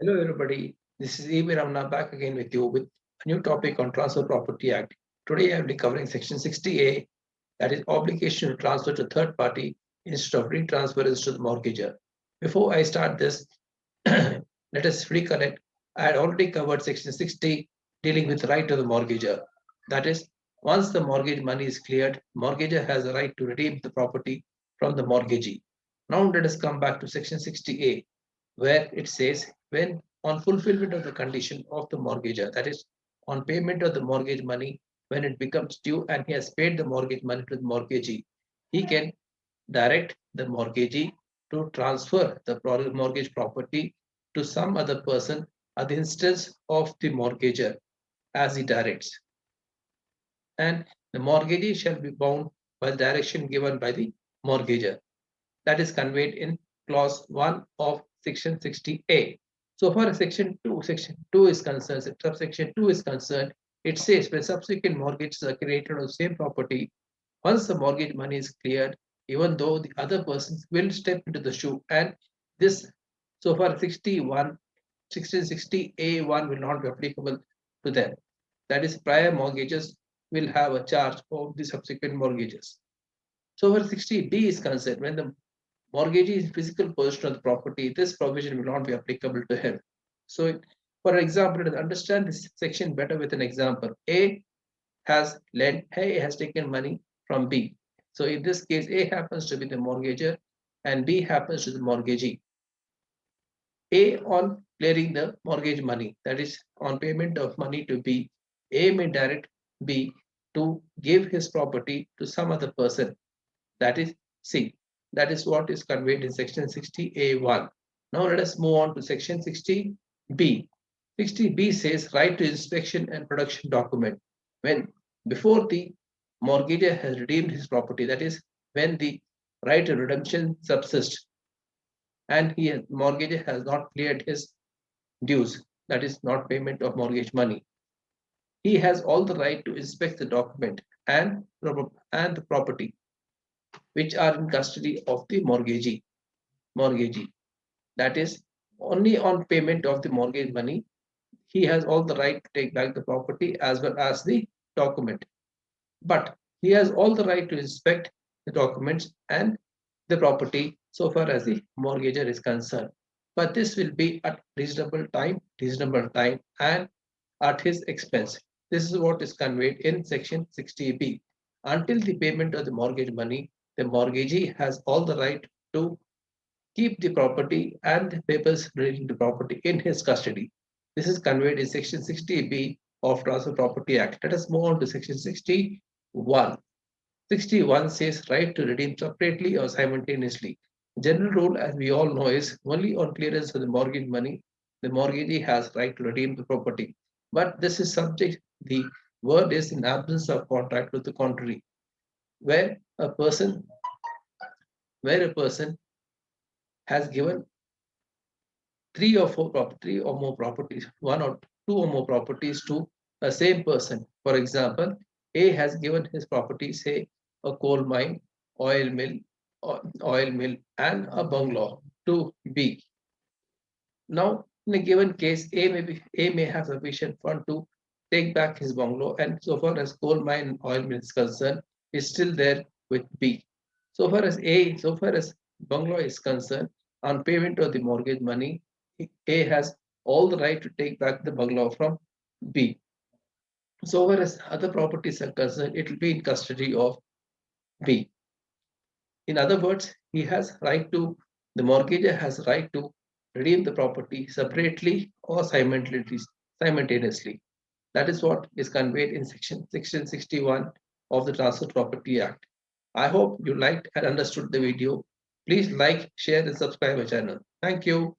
Hello, everybody. This is Amy Ramna back again with you with a new topic on Transfer Property Act. Today, I will be covering Section 60A, that is obligation to transfer to third party instead of retransference to the mortgager. Before I start this, let us reconnect. I had already covered Section 60 dealing with the right of the mortgager. That is, once the mortgage money is cleared, mortgager has a right to redeem the property from the mortgagee. Now let us come back to Section 60A, where it says when on fulfillment of the condition of the mortgagor, that is on payment of the mortgage money, when it becomes due and he has paid the mortgage money to the mortgagee, he can direct the mortgagee to transfer the mortgage property to some other person at the instance of the mortgagor as he directs. And the mortgagee shall be bound by the direction given by the mortgagor. That is conveyed in clause 1 of section 60A. So far as section 2 is concerned, subsection 2 is concerned, it says when subsequent mortgages are created on the same property, once the mortgage money is cleared, even though the other persons will step into the shoe, and this so far 1660A1 will not be applicable to them. That is, prior mortgages will have a charge of the subsequent mortgages. So where 60D is concerned, when the mortgagee is physical possession of the property, this provision will not be applicable to him. So, for example, to understand this section better with an example, A has taken money from B. So in this case, A happens to be the mortgager and B happens to the mortgagee. A on clearing the mortgage money, that is on payment of money to B, A may direct B to give his property to some other person, that is C. That is what is conveyed in section 60A1. Now let us move on to section 60B. 60B says right to inspection and production document. When before the mortgagor has redeemed his property, that is when the right of redemption subsists and mortgagor has not cleared his dues, that is not payment of mortgage money, he has all the right to inspect the document and the property which are in custody of the mortgagee. That is, only on payment of the mortgage money, he has all the right to take back the property as well as the document. But he has all the right to inspect the documents and the property so far as the mortgagor is concerned. But this will be at reasonable time, and at his expense. This is what is conveyed in section 60B. Until the payment of the mortgage money, the mortgagee has all the right to keep the property and the papers relating to property in his custody. This is conveyed in section 60B of Transfer Property Act. Let us move on to section 61. 61 says right to redeem separately or simultaneously. General rule, as we all know, is only on clearance of the mortgage money, the mortgagee has right to redeem the property. But this is subject, the word is in absence of contract to the contrary, where a person has given three or more properties, one or two or more properties to a same person. For example, A has given his property, say a coal mine, oil mill, and a bungalow to B. Now, in a given case, A may have sufficient fund to take back his bungalow, and so far as coal mine and oil mill is concerned, is still there with B. So far as bungalow is concerned, on payment of the mortgage money, A has all the right to take back the bungalow from B. So far as other properties are concerned, it will be in custody of B. In other words, the mortgagor has right to redeem the property separately or simultaneously. That is what is conveyed in section 61 of the Transfer Property Act. I hope you liked and understood the video. Please like, share, and subscribe my channel. Thank you.